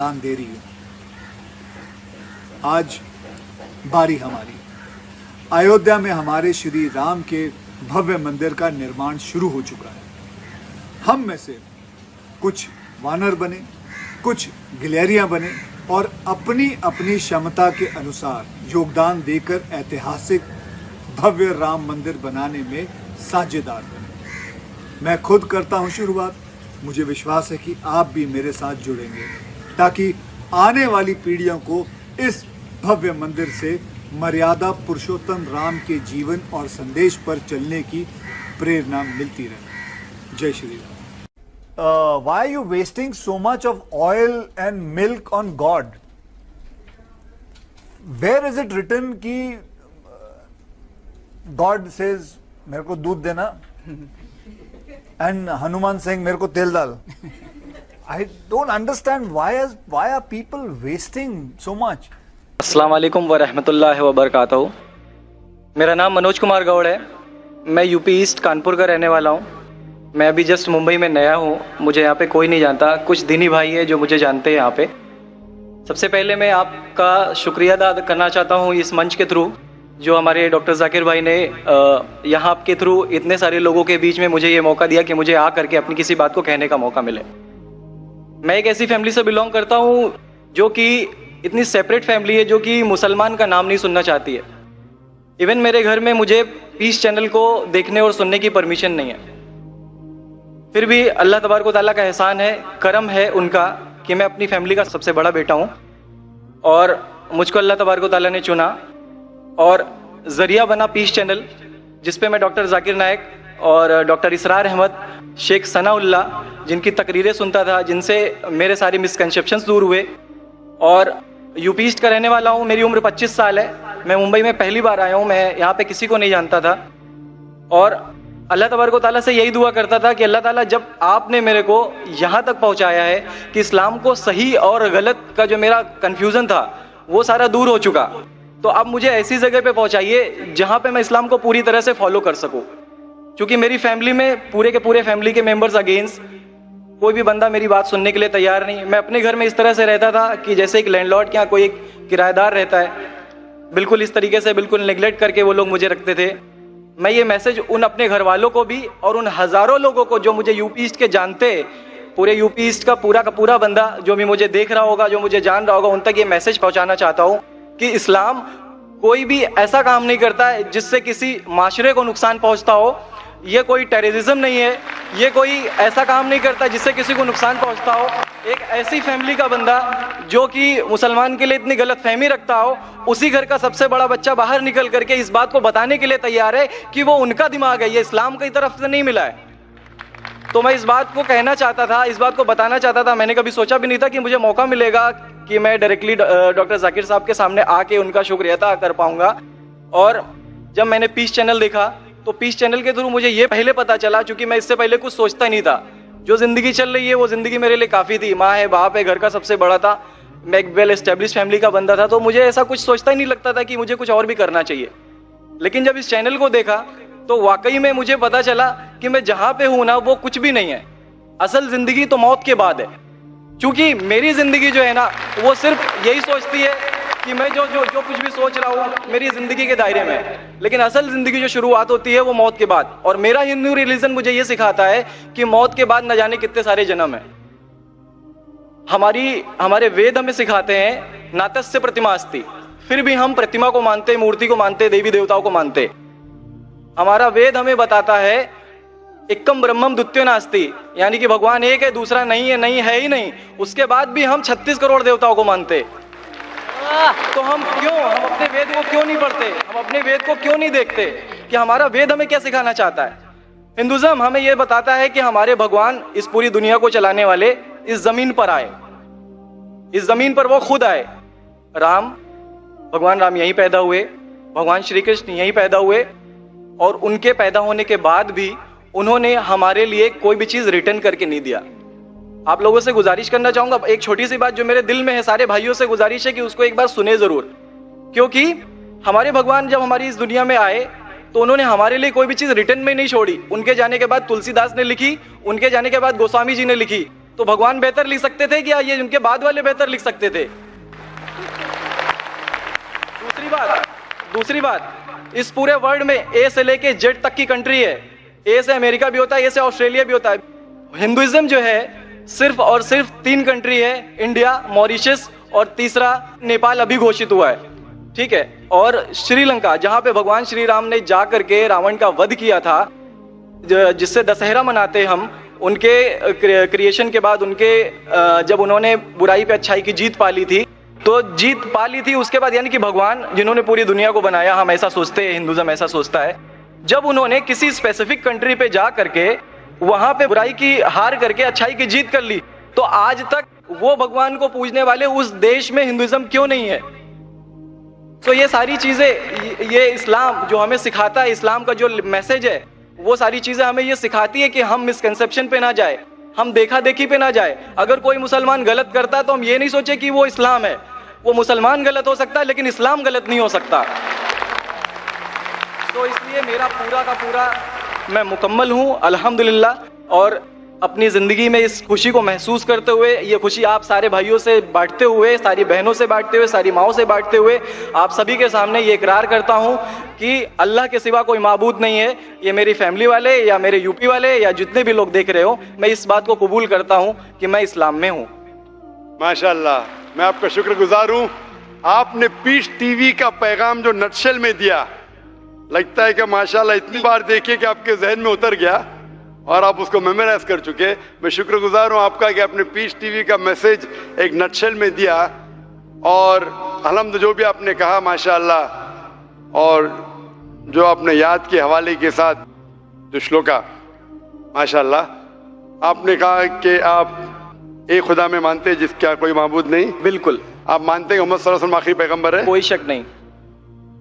दान दे रही है। आज बारी हमारी। अयोध्या में हमारे श्री राम के भव्य मंदिर का निर्माण शुरू हो चुका है। हम में से कुछ वानर बने, कुछ गिलहरियां बने और अपनी अपनी क्षमता के अनुसार योगदान देकर ऐतिहासिक भव्य राम मंदिर बनाने में साझेदार बने। मैं खुद करता हूं शुरुआत। मुझे विश्वास है कि आप भी मेरे साथ जुड़ेंगे ताकि आने वाली पीढ़ियों को इस भव्य मंदिर से मर्यादा पुरुषोत्तम राम के जीवन और संदेश पर चलने की प्रेरणा मिलती रहे। जय Shri Ram. Why are you wasting so much of oil and milk on God? Where is it written कि God says मेरे को दूध देना and हनुमान सिंह मेरे को तेल डाल? I don't understand why are people wasting so much? अस्सलाम वालेकुम व रहमतुल्लाहि व बरकातहू। मेरा नाम मनोज कुमार गौड़ है। मैं यूपी ईस्ट कानपुर का रहने वाला हूँ। मैं अभी जस्ट मुंबई में नया हूँ। मुझे यहाँ पे कोई नहीं जानता। कुछ दिनी भाई है जो मुझे जानते हैं यहाँ पे। सबसे पहले मैं आपका शुक्रिया अदा करना चाहता हूँ इस मंच के थ्रू, जो हमारे डॉक्टर जाकिर भाई ने यहाँ के थ्रू इतने सारे लोगों के बीच में मुझे ये मौका दिया कि मुझे आ करके अपनी किसी बात को कहने का मौका मिले। मैं एक ऐसी फैमिली से बिलोंग करता हूँ जो कि इतनी सेपरेट फैमिली है, जो कि मुसलमान का नाम नहीं सुनना चाहती है। इवन मेरे घर में मुझे पीस चैनल को देखने और सुनने की परमिशन नहीं है। फिर भी अल्लाह तबारक व तआला का एहसान है, करम है उनका कि मैं अपनी फैमिली का सबसे बड़ा बेटा हूँ और मुझको अल्लाह तबारक व तआला ने चुना और जरिया बना पीस चैनल, जिसपे मैं डॉक्टर जाकिर नायक और डॉक्टर इसरार अहमद, शेख सनाउल्ला जिनकी तकरीरें सुनता था, जिनसे मेरे सारे मिसकंसेप्शंस दूर हुए। और यूपी ईस्ट का रहने वाला हूँ। मेरी उम्र 25 साल है। मैं मुंबई में पहली बार आया हूँ। मैं यहाँ पे किसी को नहीं जानता था और अल्लाह तबारक व तआला से यही दुआ करता था कि अल्लाह ताला जब आपने मेरे को यहाँ तक पहुँचाया है कि इस्लाम को सही और गलत का जो मेरा कन्फ्यूज़न था वो सारा दूर हो चुका, तो अब मुझे ऐसी जगह पे पहुँचाइए जहाँ पे मैं इस्लाम को पूरी तरह से फॉलो कर सकूँ। क्योंकि मेरी फैमिली में पूरे के पूरे फैमिली के मेंबर्स अगेंस्ट, कोई भी बंदा मेरी बात सुनने के लिए तैयार नहीं। मैं अपने घर में इस तरह से रहता था कि जैसे एक लैंडलॉर्ड के यहाँ कोई एक किराएदार रहता है, बिल्कुल इस तरीके से बिल्कुल नेग्लेक्ट करके वो लोग मुझे रखते थे। मैं ये मैसेज उन अपने घर वालों को भी और उन हज़ारों लोगों को जो मुझे यूपी ईस्ट के जानते, पूरे यूपी ईस्ट का पूरा बंदा जो भी मुझे देख रहा होगा, जो मुझे जान रहा होगा, उन तक ये मैसेज पहुँचाना चाहता हूँ कि इस्लाम कोई भी ऐसा काम नहीं करता है जिससे किसी माशरे को नुकसान पहुँचता हो। ये कोई टेररिज्म नहीं है, ये कोई ऐसा काम नहीं करता जिससे किसी को नुकसान पहुंचता हो। एक ऐसी फैमिली का बंदा जो कि मुसलमान के लिए इतनी गलतफहमी रखता हो, उसी घर का सबसे बड़ा बच्चा बाहर निकल करके इस बात को बताने के लिए तैयार है कि वो उनका दिमाग है, ये इस्लाम की तरफ से नहीं मिला है। तो मैं इस बात को कहना चाहता था, इस बात को बताना चाहता था। मैंने कभी सोचा भी नहीं था कि मुझे मौका मिलेगा कि मैं डायरेक्टली डॉक्टर जाकिर साहब के सामने आके उनका शुक्रिया अदा कर पाऊंगा। और जब मैंने पीस चैनल देखा तो पीस चैनल के थ्रू मुझे ये पहले पता चला, क्योंकि मैं इससे पहले कुछ सोचता नहीं था। जो जिंदगी चल रही है वो जिंदगी मेरे लिए काफ़ी थी। माँ है, बाप है, घर का सबसे बड़ा था, मैं एक वेल एस्टेब्लिश फैमिली का बंदा था, तो मुझे ऐसा कुछ सोचता ही नहीं लगता था कि मुझे कुछ और भी करना चाहिए। लेकिन जब इस चैनल को देखा तो वाकई में मुझे पता चला कि मैं जहाँ पे हूँ ना वो कुछ भी नहीं है। असल जिंदगी तो मौत के बाद है। क्योंकि मेरी जिंदगी जो है ना वो सिर्फ यही सोचती है कि मैं जो कुछ भी सोच रहा हूँ मेरी जिंदगी के दायरे में है, लेकिन असल जिंदगी जो शुरुआत होती है वो मौत के बाद। और मेरा हिंदू रिलीजन मुझे ये सिखाता है कि मौत के बाद न जाने कितने सारे जन्म है। हमारे वेद हमें सिखाते हैं नातस्य प्रतिमा अस्ति, फिर भी हम प्रतिमा को मानते, मूर्ति को मानते, देवी देवताओं को मानते। हमारा वेद हमें बताता है एकम ब्रह्मम द्वितीयो नास्ति, यानी कि भगवान एक है, दूसरा नहीं है ही नहीं। उसके बाद भी हम 36 करोड़ देवताओं को मानते। तो हम अपने वेद को क्यों नहीं पढ़ते? हम अपने वेद को क्यों नहीं देखते कि हमारा वेद हमें क्या सिखाना चाहता है? हिंदुइज्म हमें यह बताता है कि हमारे भगवान इस पूरी दुनिया को चलाने वाले इस जमीन पर आए, इस जमीन पर वो खुद आए। भगवान राम यहीं पैदा हुए, भगवान श्री कृष्ण यहीं पैदा हुए और उनके पैदा होने के बाद भी उन्होंने हमारे लिए कोई भी चीज रिटर्न करके नहीं दिया। आप लोगों से गुजारिश करना चाहूंगा, एक छोटी सी बात जो मेरे दिल में है, सारे भाइयों से गुजारिश है कि उसको एक बार सुने जरूर। क्योंकि हमारे भगवान जब हमारी इस दुनिया में आए तो उन्होंने हमारे लिए कोई भी चीज रिटर्न में नहीं छोड़ी। उनके जाने के बाद तुलसीदास ने लिखी, उनके जाने के बाद गोस्वामी जी ने लिखी, तो भगवान बेहतर लिख सकते थे क्या ये उनके बाद वाले बेहतर लिख सकते थे? दूसरी बात, इस पूरे वर्ल्ड में ए से लेके जेड तक की कंट्री है। ए से अमेरिका भी होता है, ए से ऑस्ट्रेलिया भी होता है। हिंदुइज्म जो है सिर्फ और सिर्फ 3 कंट्री है, इंडिया, मॉरिशस और तीसरा नेपाल अभी घोषित हुआ है, ठीक है। और श्रीलंका, जहां पे भगवान श्री राम ने जा करके रावण का वध किया था, जिससे दशहरा मनाते हम, उनके क्रिएशन के बाद उनके जब उन्होंने बुराई पे अच्छाई की जीत पाली थी, तो जीत पाली थी उसके बाद, यानी कि भगवान जिन्होंने पूरी दुनिया को बनाया, हम ऐसा सोचते हैं, हिंदुइज्म ऐसा सोचता है, जब उन्होंने किसी स्पेसिफिक कंट्री पे जा करके वहां पे बुराई की हार करके अच्छाई की जीत कर ली, तो आज तक वो भगवान को पूजने वाले उस देश में हिंदुइज्म क्यों नहीं है? तो ये सारी चीजें, ये इस्लाम जो हमें सिखाता है, इस्लाम का जो मैसेज है, वो सारी चीजें हमें ये सिखाती है कि हम मिसकंसेप्शन पे ना जाए, हम देखा देखी पे ना जाए। अगर कोई मुसलमान गलत करता है तो हम ये नहीं सोचे कि वो इस्लाम है। वो मुसलमान गलत हो सकता है लेकिन इस्लाम गलत नहीं हो सकता। तो इसलिए मेरा पूरा का पूरा मैं मुकम्मल हूँ अल्हम्दुलिल्लाह, और अपनी ज़िंदगी में इस खुशी को महसूस करते हुए, ये खुशी आप सारे भाइयों से बांटते हुए, सारी बहनों से बांटते हुए, सारी माओं से बांटते हुए, आप सभी के सामने ये इकरार करता हूँ कि अल्लाह के सिवा कोई माबूद नहीं है। ये मेरी फैमिली वाले या मेरे यूपी वाले या जितने भी लोग देख रहे हो, मैं इस बात को कबूल करता हूँ कि मैं इस्लाम में हूँ। माशाअल्लाह, मैं आपका शुक्रगुजार हूँ। आपने पीस टीवी का पैगाम जो नटशेल में दिया, लगता है कि माशाअल्लाह इतनी बार देखिए कि आपके जहन में उतर गया और आप उसको मेमोराइज कर चुके। मैं शुक्रगुजार हूँ आपका कि आपने पीस टीवी का मैसेज एक नटशेल में दिया, और अल्हम्दुलिल्लाह जो भी आपने कहा माशाअल्लाह, और जो आपने याद के हवाले के साथ जो श्लोका, माशाअल्लाह आपने कहा कि आप एक खुदा में मानते हैं जिसका कोई माबूद नहीं। बिल्कुल। आप मानते हैं मोहम्मद सल्लल्लाहु अलैहि वसल्लम आखिरी पैगंबर है? कोई शक नहीं।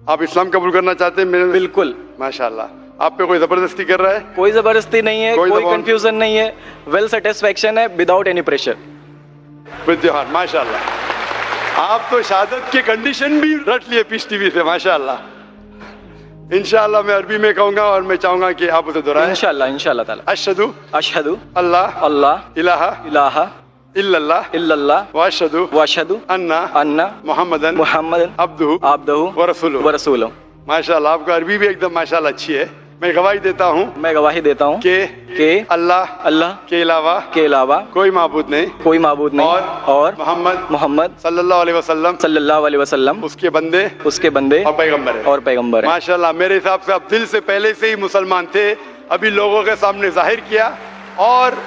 आप इस्लाम कबूल करना चाहते हैं? बिल्कुल। माशाअल्लाह। आप पे कोई जबरदस्ती कर रहा है? कोई जबरदस्ती नहीं है, कोई कंफ्यूजन नहीं है, वेल सेटिस्फेक्शन है, विदाउट एनी प्रेशर। माशाअल्लाह। आप तो शहादत के कंडीशन भी रट लिए पीस टीवी से, माशाअल्लाह। इंशाअल्लाह मैं अरबी में कहूंगा और मैं चाहूंगा कि आप उसे दोहराएं। इंशाअल्लाह ताला। अशहदु अल्लाह इलाहा इल्लल्लाह व अशहदु अन्ना मुहम्मदन अब्दुहु व रसूलुहु। माशाअल्लाह, आपका अरबी भी एकदम माशाअल्लाह अच्छी है। मैं गवाही देता हूँ कि अल्लाह के अलावा कोई माबूद नहीं और मोहम्मद सल्लल्लाहु अलैहि वसल्लम उसके बंदे और पैगंबर है। माशाअल्लाह, मेरे हिसाब से आप दिल से पहले से ही मुसलमान थे, अभी लोगों के सामने जाहिर किया। और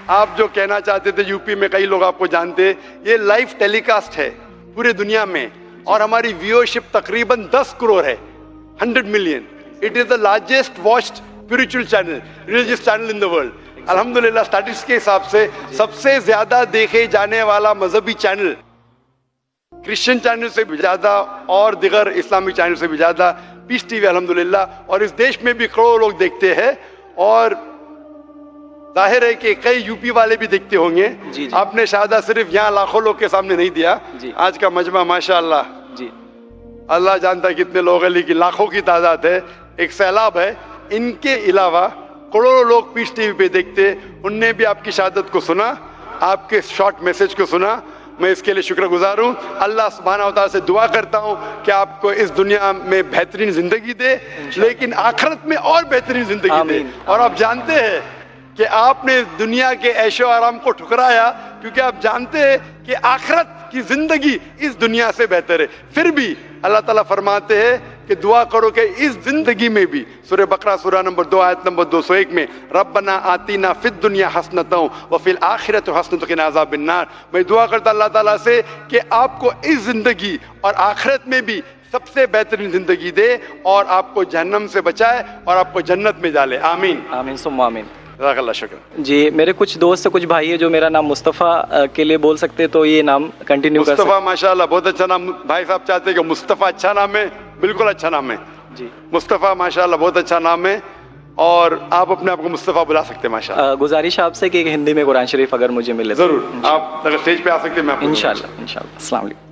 आप जो कहना चाहते थे, यूपी में कई लोग आपको जानते, ये लाइव टेलीकास्ट है पूरे दुनिया में, और हमारी व्यूअरशिप तकरीबन 10 करोड़ है, 100 million. It is the largest watched spiritual channel, religious channel in the world. अल्हम्दुलिल्लाह, स्टैटिस्टिक्स के हिसाब से सबसे ज्यादा देखे जाने वाला मजहबी चैनल, क्रिश्चियन चैनल से भी ज्यादा और दिगर इस्लामिक चैनल से भी ज्यादा पीस टीवी अल्हम्दुलिल्लाह। और इस देश में भी करोड़ों लोग देखते हैं, और जाहिर है कि कई यूपी वाले भी देखते होंगे। आपने शहादत सिर्फ यहाँ लाखों लोग के सामने नहीं दिया, आज का मजमा माशाअल्लाह जी अल्लाह जानता है कितने लोग हैं, लेकिन लाखों की तादाद है, एक सैलाब है। इनके अलावा करोड़ों लोग पीस टीवी पे देखते, उनने भी आपकी शहादत को सुना, आपके शॉर्ट मैसेज को सुना। मैं इसके लिए शुक्रगुजार हूँ। अल्लाह सुब्हानहू व तआला से दुआ करता हूँ कि आपको इस दुनिया में बेहतरीन जिंदगी दे, लेकिन आखिरत में और बेहतरीन जिंदगी दे। और आप जानते हैं कि आपने दुनिया के ऐशो आराम को ठुकराया, क्योंकि आप जानते हैं कि आखिरत की जिंदगी इस दुनिया से बेहतर है। फिर भी अल्लाह ताला फरमाते हैं कि दुआ करो कि इस जिंदगी में भी, सूरह बकरा सूरह नंबर 2 आयत नंबर 201 में, रब्बना आतीना फिद दुनिया हसनतों व फिल आखिरत हसनतों क़िना अज़ाबिन्नार। मैं दुआ करता अल्लाह ताला से कि आपको इस जिंदगी और आखिरत में भी सबसे बेहतरीन जिंदगी दे, और आपको जहन्नम से बचाए और आपको जन्नत में डाले। आमीन आमीन सुम्मा आमीन। शुक्र जी। मेरे कुछ दोस्त कुछ भाई है जो मेरा नाम मुस्तफ़ा के लिए बोल सकते, तो ये नाम कंटिन्यू कर सकते। मुस्तफ़ा माशाअल्लाह बहुत अच्छा नाम। भाई साहब चाहते हैं कि मुस्तफ़ा अच्छा नाम है, बिल्कुल अच्छा नाम है जी। मुस्तफ़ा माशाअल्लाह बहुत अच्छा नाम है, और आप अपने आप को मुस्तफ़ा बुला सकते हैं माशाअल्लाह। गुजारिश आपसे कि हिंदी में कुरान शरीफ अगर मुझे मिले जरूर। आप अगर स्टेज पे आ सकते हैं, मैं इंशाअल्लाह। अस्सलाम वालेकुम।